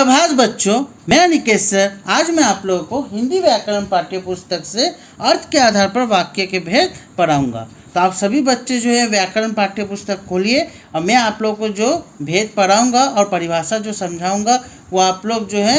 सुप्रभात बच्चों, मैं निकेश सर। आज मैं आप लोगों को हिंदी व्याकरण पाठ्य पुस्तक से अर्थ के आधार पर वाक्य के भेद पढ़ाऊंगा। तो आप सभी बच्चे जो है व्याकरण पाठ्य पुस्तक खोलिए और मैं आप लोगों को जो भेद पढ़ाऊंगा और परिभाषा जो समझाऊंगा वो आप लोग जो है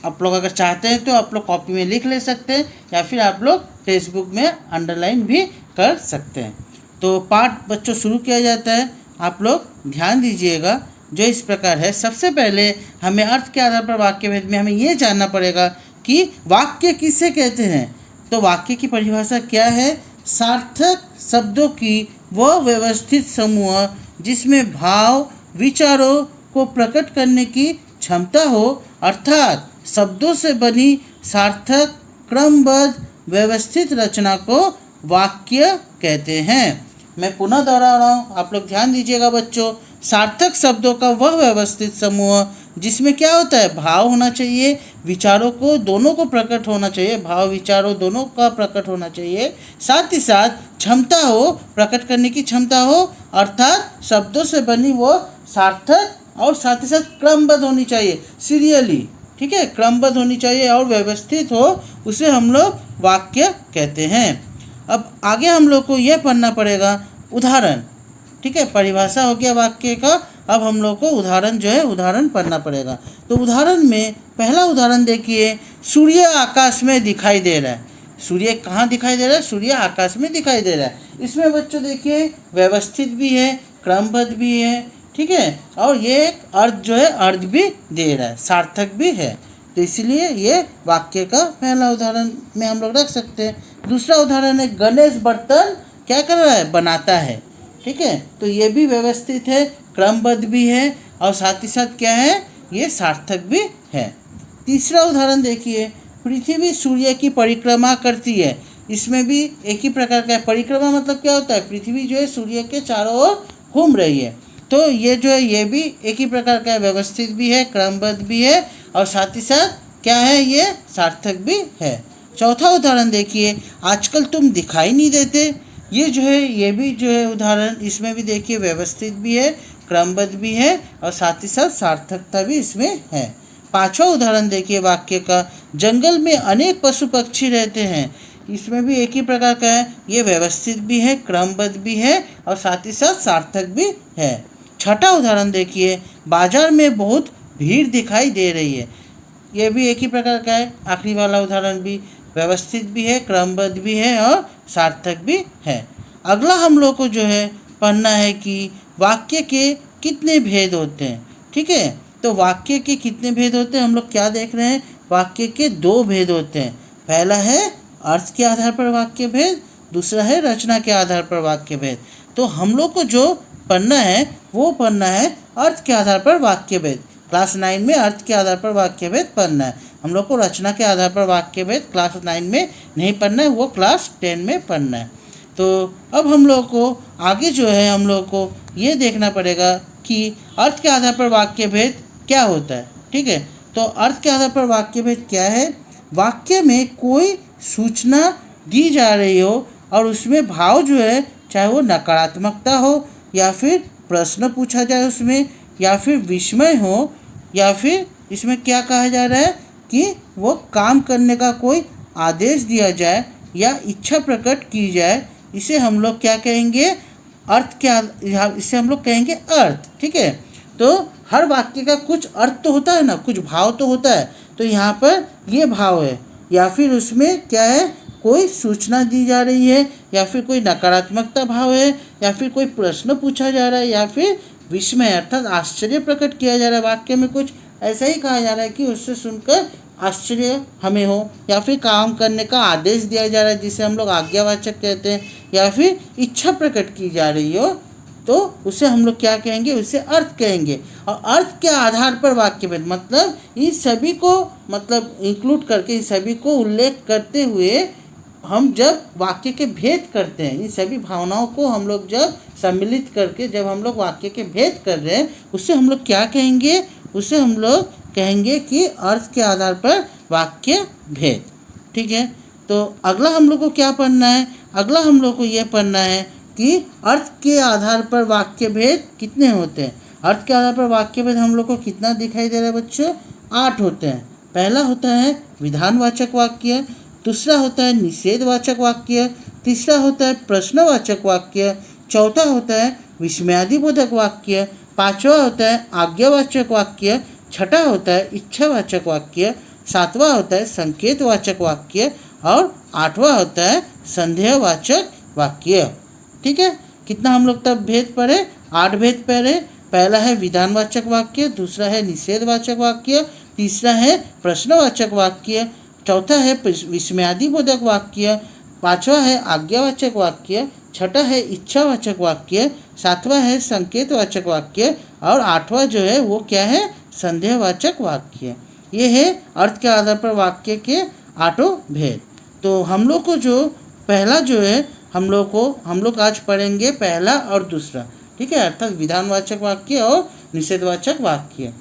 आप लोग अगर चाहते हैं तो आप लोग कॉपी में लिख ले सकते हैं या फिर आप लोग टेक्स्ट बुक में अंडरलाइन भी कर सकते हैं। तो पाठ बच्चों शुरू किया जाता है। आप लोग ध्यान दीजिएगा जो इस प्रकार है। सबसे पहले हमें अर्थ के आधार पर वाक्य भेद में हमें ये जानना पड़ेगा कि वाक्य किसे कहते हैं। तो वाक्य की परिभाषा क्या है? सार्थक शब्दों की वह व्यवस्थित समूह जिसमें भाव विचारों को प्रकट करने की क्षमता हो, अर्थात शब्दों से बनी सार्थक क्रमबद्ध व्यवस्थित रचना को वाक्य कहते हैं। मैं पुनः दोहरा रहा हूँ, आप लोग ध्यान दीजिएगा बच्चों। सार्थक शब्दों का वह व्यवस्थित समूह जिसमें क्या होता है, भाव होना चाहिए, विचारों को दोनों को प्रकट होना चाहिए, भाव विचारों दोनों का प्रकट होना चाहिए, साथ ही साथ क्षमता हो, प्रकट करने की क्षमता हो, अर्थात शब्दों से बनी वो सार्थक और साथ ही साथ क्रमबद्ध होनी चाहिए, सीरियली, ठीक है, क्रमबद्ध होनी चाहिए और व्यवस्थित हो, उसे हम लोग वाक्य कहते हैं। अब आगे हम लोग को यह पढ़ना पड़ेगा उदाहरण, ठीक है। परिभाषा हो गया वाक्य का। अब हम लोग को उदाहरण जो है उदाहरण पढ़ना पड़ेगा। तो उदाहरण में पहला उदाहरण देखिए, सूर्य आकाश में दिखाई दे रहा है। सूर्य कहाँ दिखाई दे रहा है? सूर्य आकाश में दिखाई दे रहा है। इसमें बच्चों देखिए व्यवस्थित भी है, क्रमबद्ध भी है, ठीक है, और ये एक अर्थ जो है अर्थ भी दे रहा है, सार्थक भी है। तो इसलिए ये वाक्य का पहला उदाहरण में हम लोग रख सकते हैं। दूसरा उदाहरण है, गणेश बर्तन क्या कर रहा है? बनाता है, ठीक है। तो ये भी व्यवस्थित है, क्रमबद्ध भी है और साथ ही साथ क्या है, ये सार्थक भी है। तीसरा उदाहरण देखिए, पृथ्वी सूर्य की परिक्रमा करती है। इसमें भी एक ही प्रकार का परिक्रमा मतलब क्या होता है? पृथ्वी जो है सूर्य के चारों ओर घूम रही है। तो ये जो है ये भी एक ही प्रकार का व्यवस्थित भी है, क्रमबद्ध भी है और साथ ही साथ क्या है, ये सार्थक भी है। चौथा उदाहरण देखिए, आजकल तुम दिखाई नहीं देते। ये जो है ये भी जो है उदाहरण, इसमें भी देखिए व्यवस्थित भी है, क्रमबद्ध भी है और साथ ही साथ सार्थकता भी इसमें है। पांचवा उदाहरण देखिए वाक्य का, जंगल में अनेक पशु पक्षी रहते हैं। इसमें भी एक ही प्रकार का है, ये व्यवस्थित भी है, क्रमबद्ध भी है और साथ ही साथ सार्थक भी है। छठा उदाहरण देखिए, बाजार में बहुत भीड़ दिखाई दे रही है। ये भी एक ही प्रकार का है। आखिरी वाला उदाहरण भी व्यवस्थित भी है, क्रमबद्ध भी है और सार्थक भी है। अगला हम लोग को जो है पढ़ना है कि वाक्य के कितने भेद होते हैं, ठीक है। तो वाक्य के कितने भेद होते हैं, हम लोग क्या देख रहे हैं? वाक्य के दो भेद होते हैं। पहला है अर्थ के आधार पर वाक्य भेद, दूसरा है रचना के आधार पर वाक्य भेद। तो हम लोग को जो पढ़ना है वो पढ़ना है अर्थ के आधार पर वाक्य भेद। क्लास 9 में अर्थ के आधार पर वाक्य भेद पढ़ना है। हम लोग को रचना के आधार पर वाक्य भेद क्लास 9 में नहीं पढ़ना है, वो क्लास 10 में पढ़ना है। तो अब हम लोग को आगे जो है हम लोग को ये देखना पड़ेगा कि अर्थ के आधार पर वाक्य भेद क्या होता है, ठीक है। तो अर्थ के आधार पर वाक्य भेद क्या है? वाक्य में कोई सूचना दी जा रही हो और उसमें भाव जो है चाहे वो नकारात्मकता हो या फिर प्रश्न पूछा जाए उसमें, या फिर विस्मय हो, या फिर इसमें क्या कहा जा रहा है कि वो काम करने का कोई आदेश दिया जाए या इच्छा प्रकट की जाए, इसे हम लोग क्या कहेंगे? अर्थ क्या, इसे हम लोग कहेंगे अर्थ, ठीक है। तो हर वाक्य का कुछ अर्थ तो होता है ना, कुछ भाव तो होता है। तो यहाँ पर ये भाव है, या फिर उसमें क्या है, कोई सूचना दी जा रही है, या फिर कोई नकारात्मकता भाव है, या फिर कोई प्रश्न पूछा जा रहा है, या फिर विस्मय अर्थात आश्चर्य प्रकट किया जा रहा है। वाक्य में कुछ ऐसा ही कहा जा रहा है कि उससे सुनकर आश्चर्य हमें हो, या फिर काम करने का आदेश दिया जा रहा है जिसे हम लोग आज्ञावाचक कहते हैं, या फिर इच्छा प्रकट की जा रही हो, तो उसे हम लोग क्या कहेंगे? उसे अर्थ कहेंगे। और अर्थ के आधार पर वाक्य भेद मतलब इन सभी को मतलब इंक्लूड करके, इन सभी को उल्लेख करते हुए हम जब वाक्य के भेद करते हैं, इन सभी भावनाओं को हम लोग जब सम्मिलित करके जब हम लोग वाक्य के भेद कर रहे हैं, उससे हम लोग क्या कहेंगे? उसे हम लोग कहेंगे कि अर्थ के आधार पर वाक्य भेद, ठीक है। तो अगला हम लोग को क्या पढ़ना है? अगला हम लोग को यह पढ़ना है कि अर्थ के आधार पर वाक्य भेद कितने होते हैं। अर्थ के आधार पर वाक्य भेद हम लोग को कितना दिखाई दे रहा है बच्चों? 8 होते हैं। पहला होता है विधानवाचक वाक्य, दूसरा होता है निषेधवाचक वाक्य, तीसरा होता है प्रश्नवाचक वाक्य, चौथा होता है विस्मयादिबोधक वाक्य, पांचवा होता है आज्ञावाचक वाक्य, छठा होता है इच्छावाचक वाक्य, सातवां होता है संकेतवाचक वाक्य और आठवां होता है संदेहवाचक वाक्य। ठीक है, कितना हम लोग तब भेद पढ़े? 8 भेद पढ़े। पहला है विधानवाचक वाक्य, दूसरा है निषेधवाचक वाक्य, तीसरा है प्रश्नवाचक वाक्य, चौथा है विस्मयादिबोधक वाक्य, पांचवा है आज्ञावाचक वाक्य, छठा है इच्छावाचक वाक्य, सातवां है संकेतवाचक वाक्य और आठवां जो है वो क्या है? संदेहवाचक वाक्य। ये है अर्थ के आधार पर वाक्य के 8 भेद। तो हम लोग को जो पहला जो है हम लोग आज पढ़ेंगे पहला और दूसरा। ठीक है, अर्थात विधानवाचक वाक्य और निषेधवाचक वाक्य।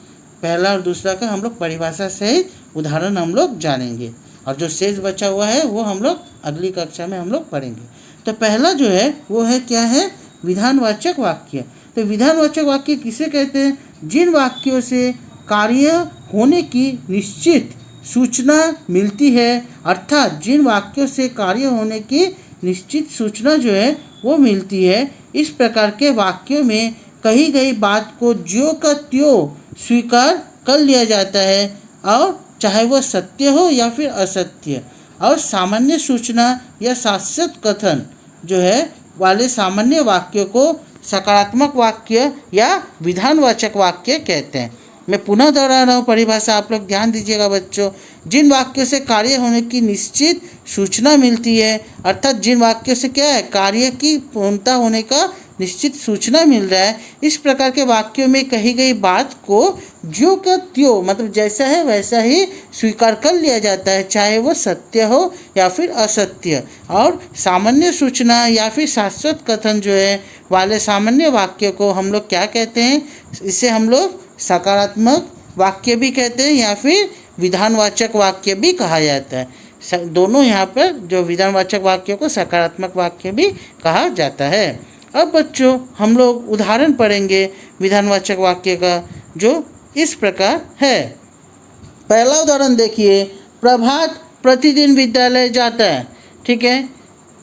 पहला और दूसरा का हम लोग परिभाषा सहित उदाहरण हम लोग जानेंगे और जो शेष बचा हुआ है वो हम लोग अगली कक्षा में हम लोग पढ़ेंगे। तो पहला जो है वो है क्या है? विधानवाचक वाक्य। तो विधानवाचक वाक्य किसे कहते हैं? जिन वाक्यों से कार्य होने की निश्चित सूचना मिलती है, अर्थात जिन वाक्यों से कार्य होने की निश्चित सूचना जो है वो मिलती है। इस प्रकार के वाक्यों में कही गई बात को ज्यों का त्यों स्वीकार कर लिया जाता है और चाहे वह सत्य हो या फिर असत्य। और सामान्य सूचना या शाश्वत कथन जो है वाले सामान्य वाक्यों को सकारात्मक वाक्य या विधानवाचक वाक्य कहते हैं। मैं पुनः दोहरा रहा हूँ परिभाषा, आप लोग ध्यान दीजिएगा बच्चों। जिन वाक्यों से कार्य होने की निश्चित सूचना मिलती है, अर्थात जिन वाक्यों से क्या है? कार्य की पूर्णता होने का निश्चित सूचना मिल रहा है, इस प्रकार के वाक्यों में कही गई बात को ज्यों का त्यों मतलब जैसा है वैसा ही स्वीकार कर लिया जाता है, चाहे वो सत्य हो या फिर असत्य। और सामान्य सूचना या फिर शाश्वत कथन जो है वाले सामान्य वाक्य को हम लोग क्या कहते हैं? इसे हम लोग सकारात्मक वाक्य भी कहते हैं या फिर विधानवाचक वाक्य भी कहा जाता है। दोनों यहाँ पर जो विधानवाचक वाक्य को सकारात्मक वाक्य भी कहा जाता है। अब बच्चों हम लोग उदाहरण पढ़ेंगे विधानवाचक वाक्य का, जो इस प्रकार है। पहला उदाहरण देखिए, प्रभात प्रतिदिन विद्यालय जाता है। ठीक है,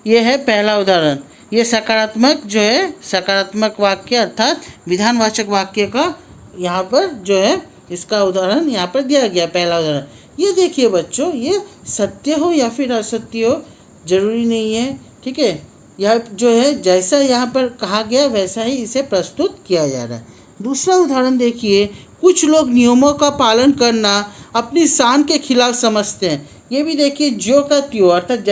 ये है पहला उदाहरण। ये सकारात्मक जो है सकारात्मक वाक्य अर्थात विधानवाचक वाक्य का यहाँ पर जो है इसका उदाहरण यहाँ पर दिया गया। पहला उदाहरण ये देखिए बच्चों, ये सत्य हो या फिर असत्य हो जरूरी नहीं है। ठीक है, यह जो है जैसा यहाँ पर कहा गया वैसा ही इसे प्रस्तुत किया जा रहा है। दूसरा उदाहरण देखिए, कुछ लोग नियमों का पालन करना अपनी शान के खिलाफ समझते हैं। ये भी देखिए ज्यों का त्यों अर्थात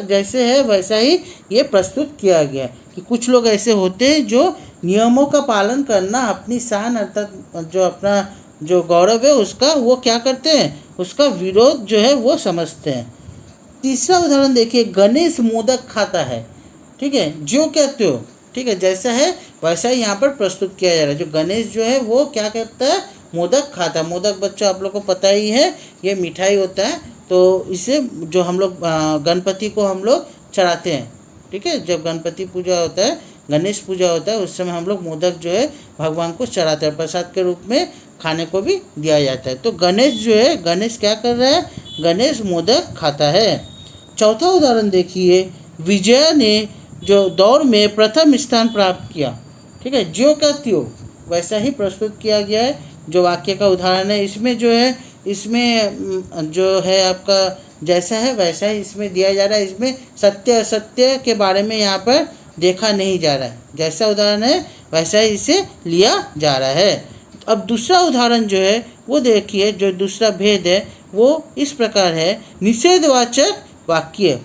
जैसे है वैसा ही ये प्रस्तुत किया गया कि कुछ लोग ऐसे होते हैं जो नियमों का पालन करना अपनी शान अर्थात जो अपना जो गौरव है उसका वो क्या करते हैं? उसका विरोध जो है वो समझते हैं। तीसरा उदाहरण देखिए, गणेश मोदक खाता है। ठीक है, ज्यों क्या त्यों ठीक है जैसा है वैसा ही यहाँ पर प्रस्तुत किया जा रहा है। जो गणेश जो है वो क्या करता है? मोदक खाता है। मोदक बच्चों आप लोग को पता ही है, ये मिठाई होता है। तो इसे जो हम लोग गणपति को हम लोग चढ़ाते हैं। ठीक है, जब गणपति पूजा होता है, गणेश पूजा होता है, उस समय हम लोग मोदक जो है भगवान को चढ़ाते हैं, प्रसाद के रूप में खाने को भी दिया जाता है। तो गणेश जो है, गणेश क्या कर रहा है? गणेश मोदक खाता है। चौथा उदाहरण देखिए, विजय ने जो दौड़ में प्रथम स्थान प्राप्त किया। ठीक है, ज्यों का त्यों वैसा ही प्रस्तुत किया गया है जो वाक्य का उदाहरण है। इसमें जो है इसमें जो है आपका जैसा है वैसा ही इसमें दिया जा रहा है। इसमें सत्य असत्य के बारे में यहाँ पर देखा नहीं जा रहा है, जैसा उदाहरण है वैसा ही इसे लिया जा रहा है। अब दूसरा उदाहरण जो है वो देखिए, जो दूसरा भेद है वो इस प्रकार है, निषेधवाचक वाक्य।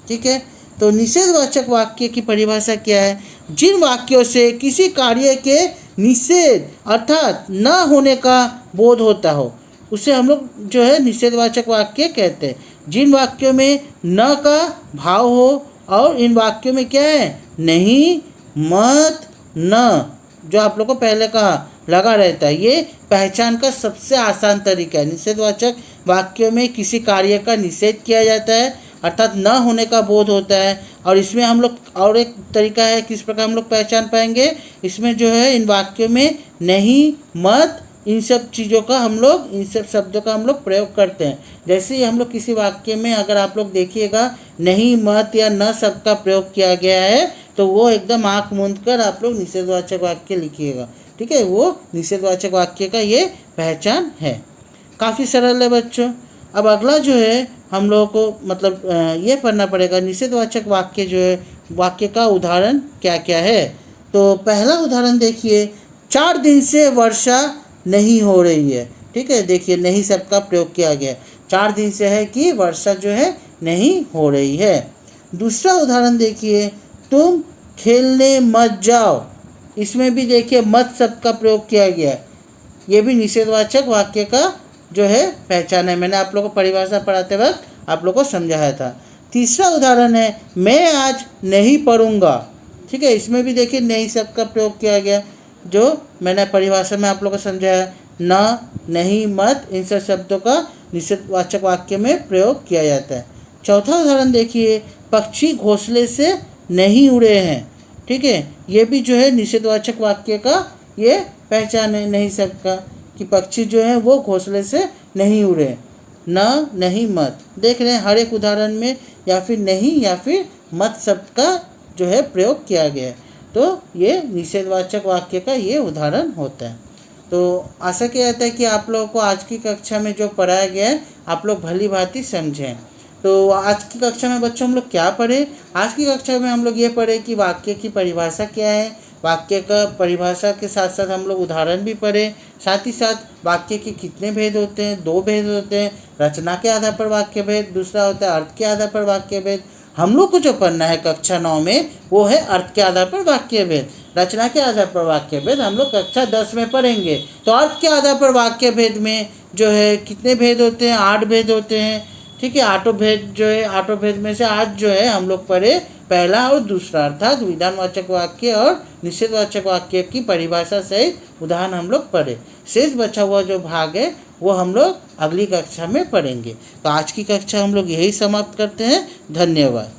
ठीक है, तो निषेधवाचक वाक्य की परिभाषा क्या है? जिन वाक्यों से किसी कार्य के निषेध अर्थात न होने का बोध होता हो उसे हम लोग जो है निषेधवाचक वाक्य कहते हैं। जिन वाक्यों में न का भाव हो और इन वाक्यों में क्या है? नहीं, मत, न, जो आप लोग को पहले कहा लगा रहता है। ये पहचान का सबसे आसान तरीका है। निषेधवाचक वाक्यों में किसी कार्य का निषेध किया जाता है अर्थात न होने का बोध होता है। और इसमें हम लोग और एक तरीका है किस प्रकार हम लोग पहचान पाएंगे, इसमें जो है इन वाक्यों में नहीं, मत, इन सब चीज़ों का हम लोग, इन सब शब्दों का हम लोग प्रयोग करते हैं। जैसे ही हम लोग किसी वाक्य में अगर आप लोग देखिएगा नहीं, मत या न शब्द का प्रयोग किया गया है तो वो एकदम आँख मूंद कर आप लोग निषेधवाचक वाक्य लिखिएगा। ठीक है, वो निषेधवाचक वाक्य का ये पहचान है। काफ़ी सरल है बच्चों। अब अगला जो है हम लोगों को मतलब ये पढ़ना पड़ेगा निषेधवाचक वाक्य जो है, वाक्य का उदाहरण क्या क्या है। तो पहला उदाहरण देखिए, 4 दिन से वर्षा नहीं हो रही है। ठीक है, देखिए नहीं शब्द का प्रयोग किया गया। 4 दिन से है कि वर्षा जो है नहीं हो रही है। दूसरा उदाहरण देखिए, तुम खेलने मत जाओ। इसमें भी देखिए मत शब्द का प्रयोग किया गया है। ये भी निषेधवाचक वाक्य का जो है पहचान है। मैंने आप लोगों को परिभाषा पढ़ाते वक्त आप लोगों को समझाया था। तीसरा उदाहरण है, मैं आज नहीं पढ़ूंगा। ठीक है, इसमें भी देखिए नहीं शब्द का प्रयोग किया गया, जो मैंने परिभाषा में आप लोगों को समझाया। न, नहीं, मत, इन सब शब्दों का निषेधवाचक वाक्य में प्रयोग किया जाता है। चौथा उदाहरण देखिए, पक्षी घोंसले से नहीं उड़े हैं। ठीक है, ये भी जो है निषेधवाचक वाक्य का ये पहचान है नहीं शब्द का, कि पक्षी जो है वो घोंसले से नहीं उड़े। न, नहीं, मत, देख रहे हैं हर एक उदाहरण में या फिर नहीं या फिर मत शब्द का जो है प्रयोग किया गया है। तो ये निषेधवाचक वाक्य का ये उदाहरण होता है। तो आशा किया जाता है कि आप लोगों को आज की कक्षा में जो पढ़ाया गया है आप लोग भली भांति समझें। तो आज की कक्षा में बच्चों हम लोग क्या पढ़े? आज की कक्षा में हम लोग ये पढ़े कि वाक्य की परिभाषा क्या है, वाक्य का परिभाषा के साथ साथ हम लोग उदाहरण भी पढ़े, साथ ही साथ वाक्य के कितने भेद होते हैं, 2 भेद होते हैं। रचना के आधार पर वाक्य भेद, दूसरा होता है अर्थ के आधार पर वाक्य भेद। हम लोग को जो पढ़ना है कक्षा 9 में वो है अर्थ के आधार पर वाक्य भेद। रचना के आधार पर वाक्य भेद हम लोग कक्षा 10 में पढ़ेंगे। तो अर्थ के आधार पर वाक्य भेद में जो है कितने भेद होते हैं? 8 भेद होते हैं। ठीक है, 8 भेद जो है, 8 भेद में से आज जो है हम लोग पढ़े पहला और दूसरा, अर्थात विधानवाचक वाक्य और निषेधवाचक वाक्य की परिभाषा से उदाहरण हम लोग पढ़े। शेष बचा हुआ जो भाग है वो हम लोग अगली कक्षा में पढ़ेंगे। तो आज की कक्षा हम लोग यही समाप्त करते हैं। धन्यवाद।